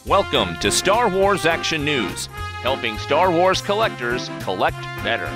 Welcome to Star Wars Action News, helping Star Wars collectors collect better.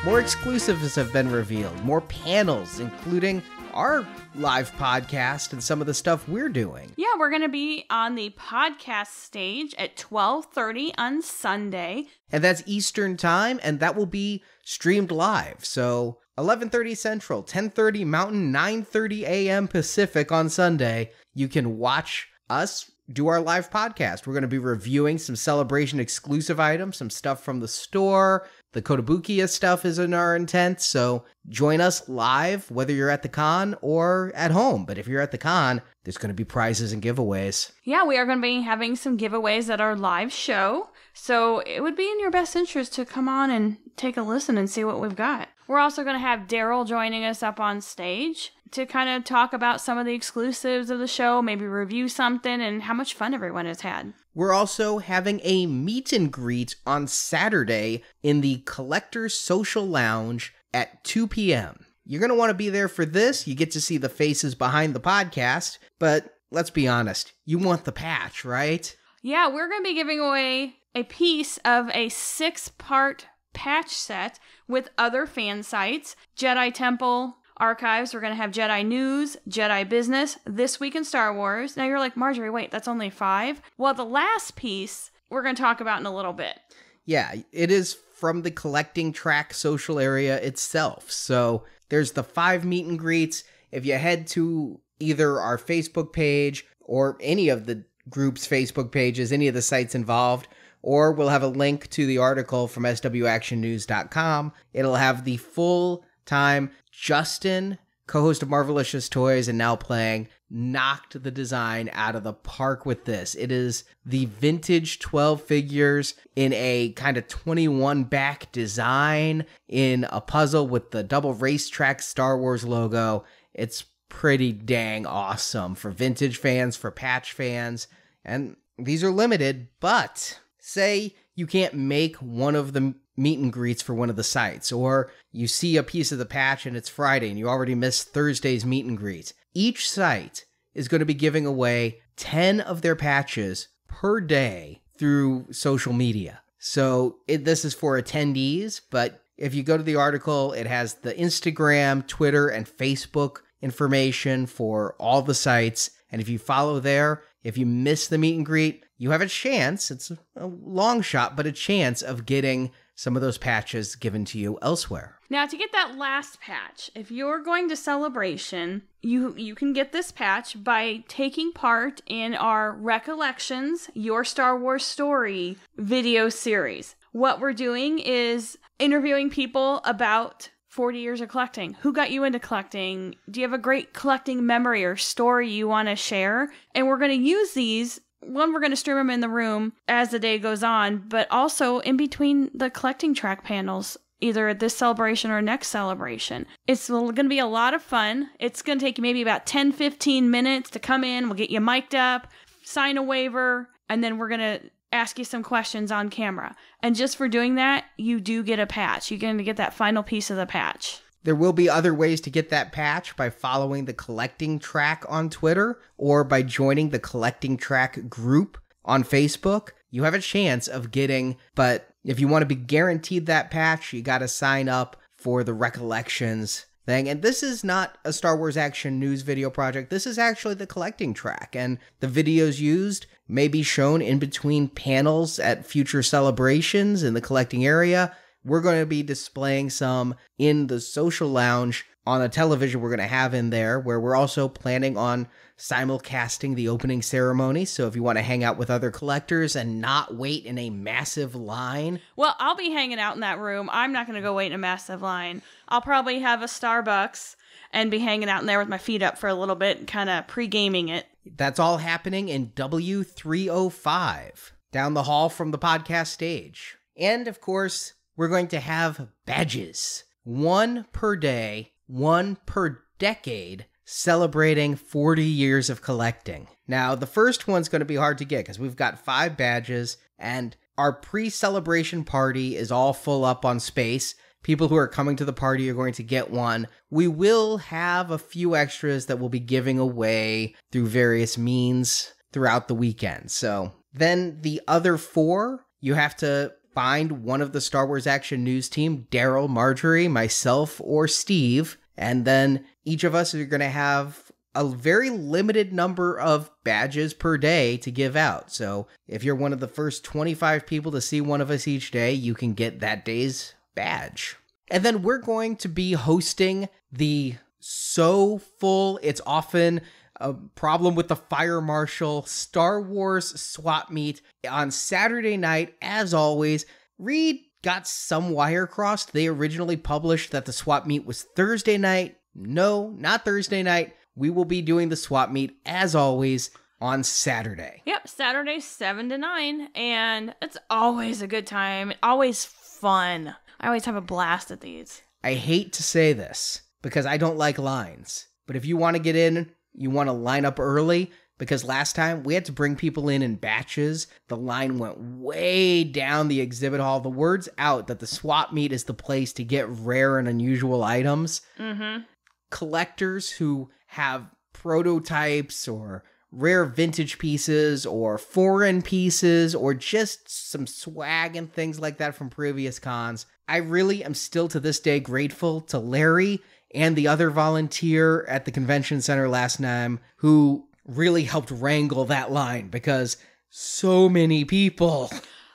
More exclusives have been revealed, more panels, including our live podcast and some of the stuff we're doing. Yeah, we're going to be on the podcast stage at 12:30 on Sunday. And that's Eastern Time, and that will be streamed live. So 11:30 Central, 10:30 Mountain, 9:30 a.m. Pacific on Sunday. You can watch us do our live podcast. We're going to be reviewing some Celebration exclusive items, some stuff from the store. The Kotobukiya stuff is in our intent, so join us live, whether you're at the con or at home. But if you're at the con, there's going to be prizes and giveaways. Yeah, we are going to be having some giveaways at our live show, so it would be in your best interest to come on and take a listen and see what we've got. We're also going to have Daryl joining us up on stage to kind of talk about some of the exclusives of the show, maybe review something, and how much fun everyone has had. We're also having a meet and greet on Saturday in the Collector's Social Lounge at 2 p.m. You're going to want to be there for this. You get to see the faces behind the podcast, but let's be honest, you want the patch, right? Yeah, we're going to be giving away a piece of a 6-part patch set with other fan sites, Jedi Temple Archives. We're going to have Jedi News, Jedi Business, This Week in Star Wars. Now you're like, Marjorie, wait, that's only 5? Well, the last piece we're going to talk about in a little bit. Yeah, it is from the collecting track social area itself. So there's the 5 meet and greets. If you head to either our Facebook page or any of the group's Facebook pages, any of the sites involved, or we'll have a link to the article from swactionnews.com. It'll have the full-time Justin, co-host of Marvelicious Toys and now playing, knocked the design out of the park with this. It is the vintage 12 figures in a kind of 21 back design in a puzzle with the double racetrack Star Wars logo. It's pretty dang awesome for vintage fans, for patch fans, and these are limited, but say you can't make one of the meet and greets for one of the sites, or you see a piece of the patch and it's Friday and you already missed Thursday's meet and greets. Each site is going to be giving away 10 of their patches per day through social media. So this is for attendees, but if you go to the article, it has the Instagram, Twitter, and Facebook information for all the sites. And if you follow there, if you miss the meet and greet, you have a chance, it's a long shot, but a chance of getting some of those patches given to you elsewhere. Now, to get that last patch, if you're going to Celebration, you can get this patch by taking part in our Recollections, Your Star Wars Story video series. What we're doing is interviewing people about 40 years of collecting. Who got you into collecting? Do you have a great collecting memory or story you want to share? And we're going to use these. One, we're going to stream them in the room as the day goes on, but also in between the collecting track panels, either at this celebration or next celebration. It's going to be a lot of fun. It's going to take you maybe about 10-15 minutes to come in. We'll get you mic'd up, sign a waiver, and then we're going to ask you some questions on camera. And just for doing that, you do get a patch. You're going to get that final piece of the patch. There will be other ways to get that patch by following the Collecting Track on Twitter or by joining the Collecting Track group on Facebook. You have a chance of getting, but if you want to be guaranteed that patch, you got to sign up for the Recollections thing. And this is not a Star Wars Action News video project. This is actually the Collecting Track, and the videos used may be shown in between panels at future celebrations in the collecting area. We're going to be displaying some in the social lounge on a television we're going to have in there, where we're also planning on simulcasting the opening ceremony. So if you want to hang out with other collectors and not wait in a massive line. Well, I'll be hanging out in that room. I'm not going to go wait in a massive line. I'll probably have a Starbucks and be hanging out in there with my feet up for a little bit, kind of pre-gaming it. That's all happening in W305, down the hall from the podcast stage. And of course, we're going to have badges. 1 per day, 1 per decade, celebrating 40 years of collecting. Now, the first one's going to be hard to get because we've got 5 badges, and our pre-celebration party is all full up on space. People who are coming to the party are going to get one. We will have a few extras that we'll be giving away through various means throughout the weekend. So then the other 4, you have to find one of the Star Wars Action News team, Daryl, Marjorie, myself, or Steve, and then each of us are going to have a very limited number of badges per day to give out. So if you're one of the first 25 people to see one of us each day, you can get that day's badge. And then we're going to be hosting the so full, it's often a problem with the fire marshal, Star Wars swap meet on Saturday night. As always, Reed got some wire crossed. They originally published that the swap meet was Thursday night. No, not Thursday night. We will be doing the swap meet, as always, on Saturday. Yep, Saturday 7 to 9, and it's always a good time. Always fun. I always have a blast at these. I hate to say this, because I don't like lines, but if you want to get in, you want to line up early, because last time we had to bring people in batches. The line went way down the exhibit hall. The word's out that the swap meet is the place to get rare and unusual items. Mm-hmm. Collectors who have prototypes or rare vintage pieces or foreign pieces or just some swag and things like that from previous cons. I really am still to this day grateful to Larry and the other volunteer at the convention center last time who really helped wrangle that line, because so many people.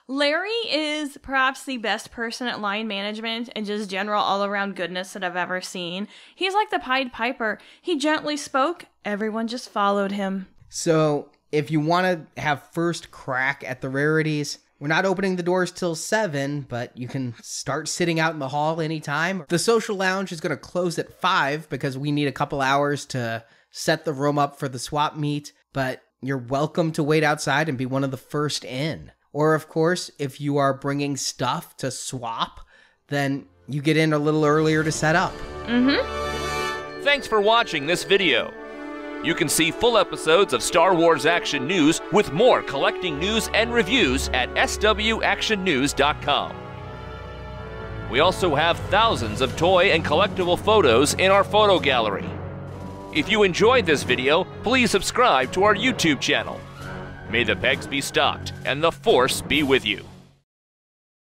Larry is perhaps the best person at line management and just general all-around goodness that I've ever seen. He's like the Pied Piper. He gently spoke, everyone just followed him. So, if you want to have first crack at the rarities, we're not opening the doors till 7, but you can start sitting out in the hall anytime. The social lounge is going to close at 5 because we need a couple hours to set the room up for the swap meet, but you're welcome to wait outside and be one of the first in. Or, of course, if you are bringing stuff to swap, then you get in a little earlier to set up. Mm-hmm. Thanks for watching this video. You can see full episodes of Star Wars Action News with more collecting news and reviews at swactionnews.com. We also have thousands of toy and collectible photos in our photo gallery. If you enjoyed this video, please subscribe to our YouTube channel. May the pegs be stocked and the Force be with you.